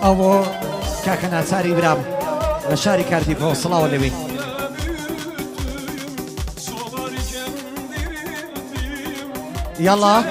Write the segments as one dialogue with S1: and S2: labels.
S1: أو كاكنا ساري برام لشاري كاردي فوق الصلاة والنبي يلا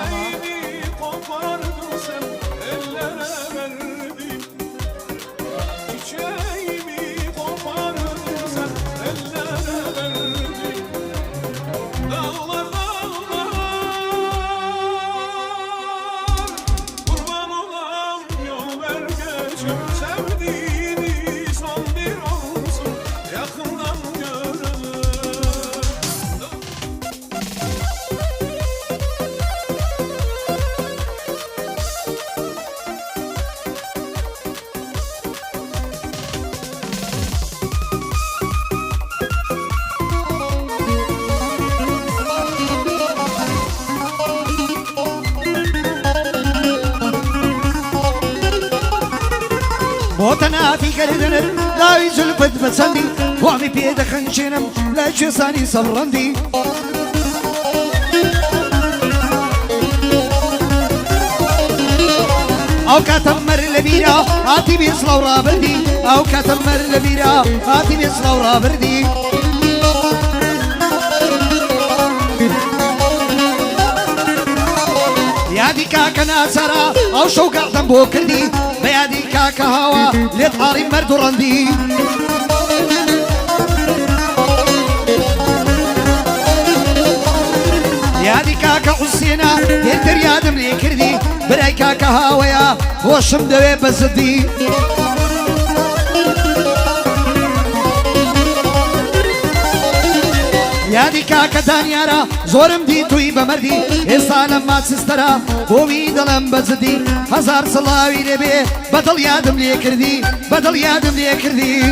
S1: بوتنا في كردن لا يزلفت بسندي وامي بيد خنشنم لا شساني صبرندي او كتمر لبيرا هاتي بيصلو رابردي او كتمر لبيرا هاتي بيصلو رابردي يادي كاكا ناسرا او شوقع ذنبو كردي بيادي كاكا هوا لطاري مرد رندي يادي كاكا حسينا يدر يادم لي كردي براي كاكا هوايا وشم دوي بزدي يادي كاكا دانيارا زورم دي توي بمردي إصالم ما تسترا بومي دلم بزدي هزار صلاوي لبي بدل يادم لي كردي بدل يادم لي كردي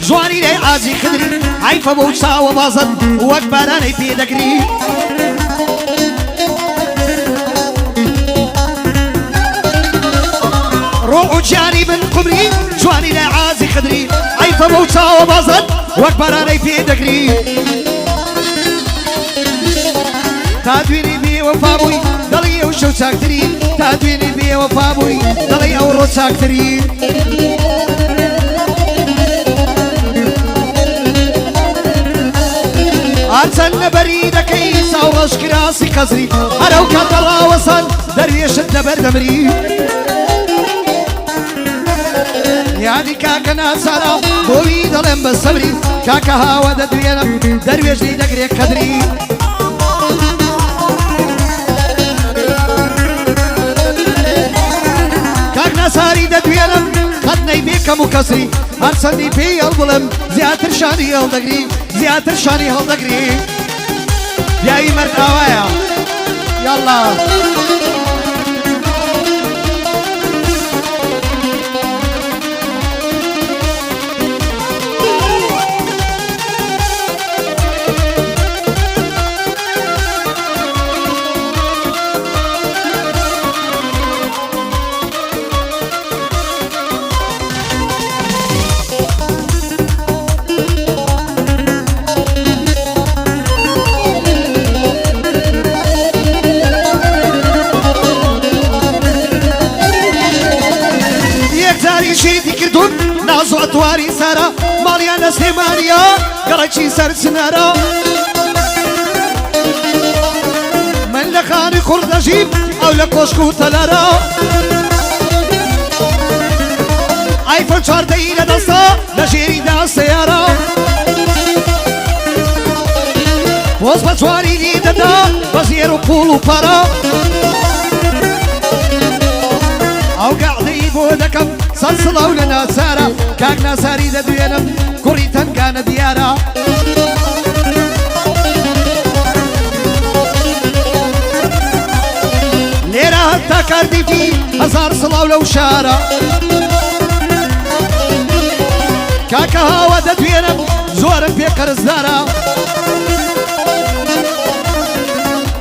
S1: زواني لي عازي خدري عيفة بوسا وبازد وكبراني في دقري روح جاري من قمري زواني لي عازي خدري عيفة بوسا وبازد وكبراني في دقري تادويني بي وفابوي دلي وشو ساكتري تادويني بي وفابوي دلي ورو ساكتري أرسلنا بريدة كيسا ورشك راسي كزري أنا كدرا وصل درويش الدبر دمري يعني كاكا ناسارا بوي ظلم بالصبري كاكا هاوى ددوينم درويش لي دقري كدري كاك ناساري ددوينم خدني بيك مكسري أرسلني بي الظلم زيادة شاني الدقري زيادة شاني هالدقري يا أي مرد آوايا يلا نازو أتواري سارة ماليانا سليمانيا قرأتشي سر سنارا من لخاني خرد أجيب أو لكوشكو تلارا آيفون 4 دقيقة دستا لجيري دا السيارة بۆز بە جوانینی دەدا بە زێر و پوڵ و پەرە ئەو گەعدەی بۆ دەکەم سەد سڵاو لە ناسارە کاک ناساری دەدوێنم کوڕی تەنگانە دیارە لێرە هەتا کاردیفی هەزار سڵاو لەو شارە کاکە هاوە دەدوێنم زۆرم پێ قەرزدارە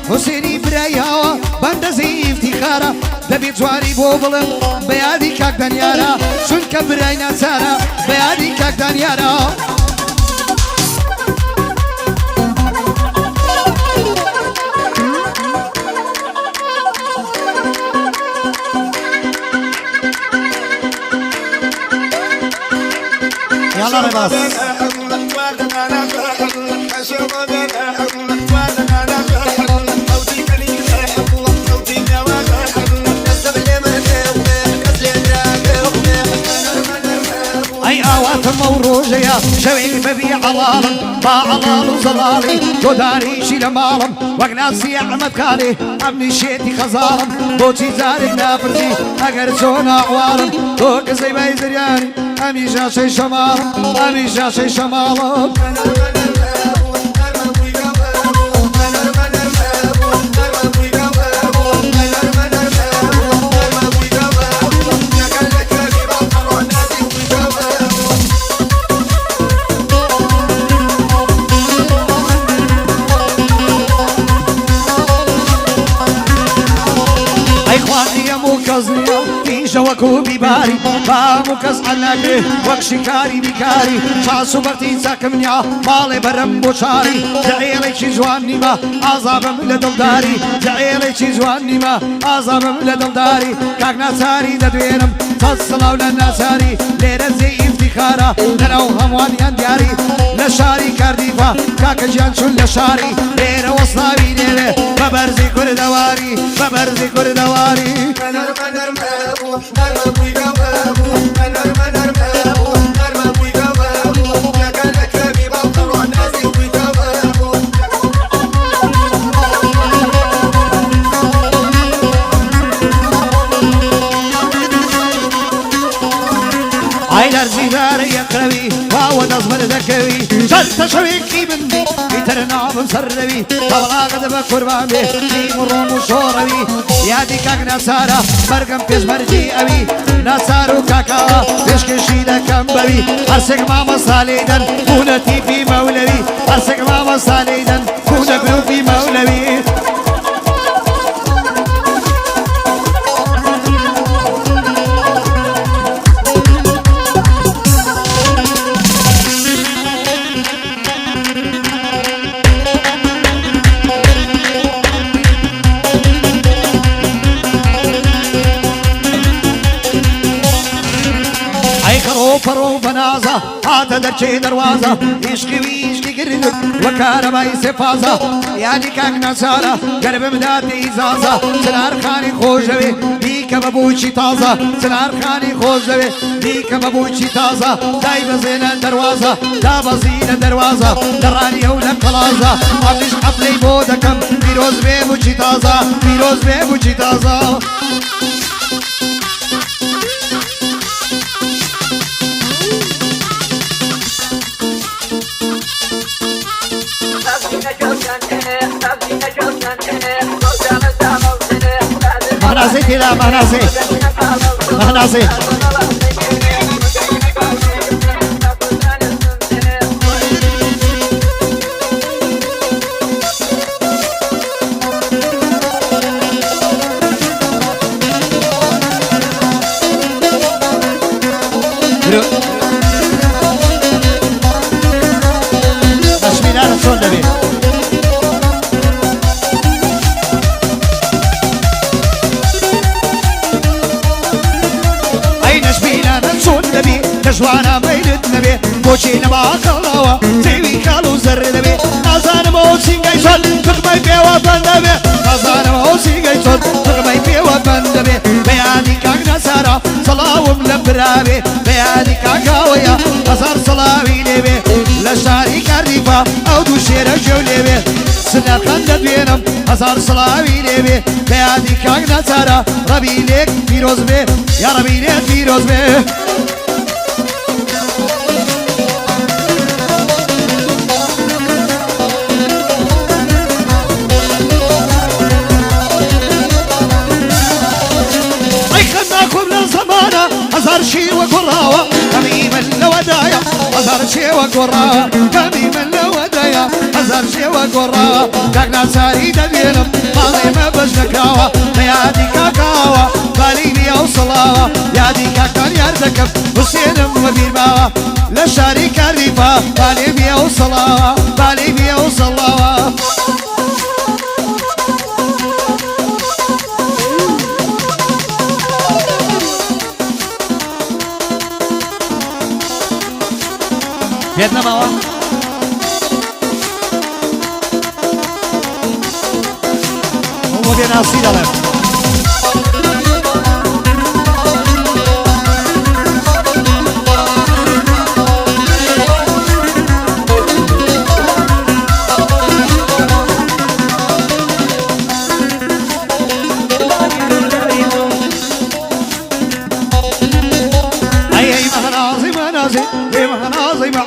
S1: حوسێنی برای هاوە بەندەزی ئیفتیخارە دەبێت جوانی بۆ بڵم بە یادی کاک دەنیارە چونکە برای ناچارە بە یادی کاک دەنیارە يلا رباس أي آوات موروجيا شوي ببي علالم با علال وزلالي تداري شي لمالم وقناسي أحمد كالي أبني شيتي خزالم بوتي زارك نافرتي أقر شونا عوالم توك زي بايزرياني أمي جاشي شمالم أمي جاشي شمالم مكزنيا كيشا وكوبي باري با مكز عناكري وكشكاري بكاري شاسو برتين ساكمنيا مالي برم بوشاري دعيلي شي جواني ما عذاب من لدلداري دعيلي شي جواني ما عذاب من لدلداري كاك ناساري ددوينم تصلاو للناساري ليرة زي افتخارا لنو همواني اندياري لشاري كارديفا كاك جان شل لشاري ليرة وصلاوي ليرة ببرزي كردواري ببرزي كردواري عينر زيدار يقربي واو نصبر ذكوي شد شويكي بندي يترنا بمسربي طبعا قد بقربان به مرون وشوربي يادي كاك نسارة برقم كش مرجي أبي نسارو كاكا بشكشي لكم ببي أرسك ماما صاليدا فونتي في مولوي أرسك ماما صاليدا فونتي في مولوي فرو بنازة هذا درشي دروازة يشكي ويشكي قرد وكهرباء سفازة يعني كاك نسارة قرب مداتي إزازة سنار خاني خوشوي ديك ببوشي تازة سنار خاني خوشوي ديك ببوشي تازة دايب زين دروازة داب زين دروازة دراني هولا قلازة عبدش قبلي بودكم بيروز بيبوشي تازة بيروز بيبوشي تازة مهنازي كده مهنازي مهنازي تشميلان شون دبي جوانا بيت نبي بوشي نبا خلاوا زيوي خالو زر نبي نازان موسي غيشل تقمي بيوا بندبي نازان موسي غيشل تقمي بيوا بندبي بياني كاك نسارا صلاوم لبرابي بياني كاكاويا نصار صلاوي نبي لشاري كاريفا او دو شير جوليبي سنة خندت بينم هزار صلاوي لبي بيادي كاغنا تارا ربي ليك فيروز بي يا ربي ليك فيروز بي هزار شي وقراوة كميما لودايا هزار شي وقراوة كميما لودايا هزار شي وقراوة كاكنا ساريدة بينم ماضي ما بجنكاوة يادي كاكاوة بالي بيا وصلاوة يادي كاكان يردكب حسينم وبيرباوة لشاري كاريفا بالي بيا وصلاوة بالي بيا وصلاوة Vietnam awa Ovo bien así dale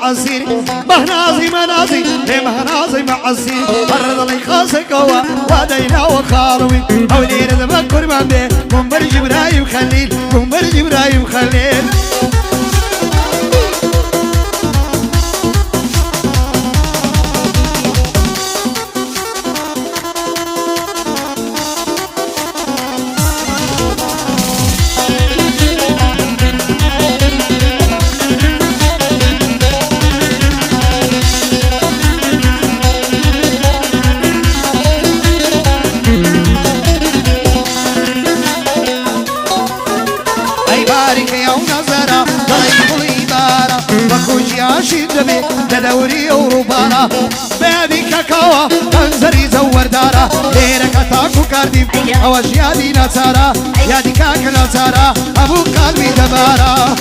S1: معزيني مهنازي منازي مهنازي معزيني فرد لي خاصك هو ودينا وخالوي حولي نذبكر من بيه قنبر جبرايم خليل قنبر جبرايم خليل شدبي تدوري وربانا بابي كاكاوا تنزري زور دارا ليرك تاكو كارديم اواش يادي نصارى يادي كاك نصارى ابو قلبي دبارا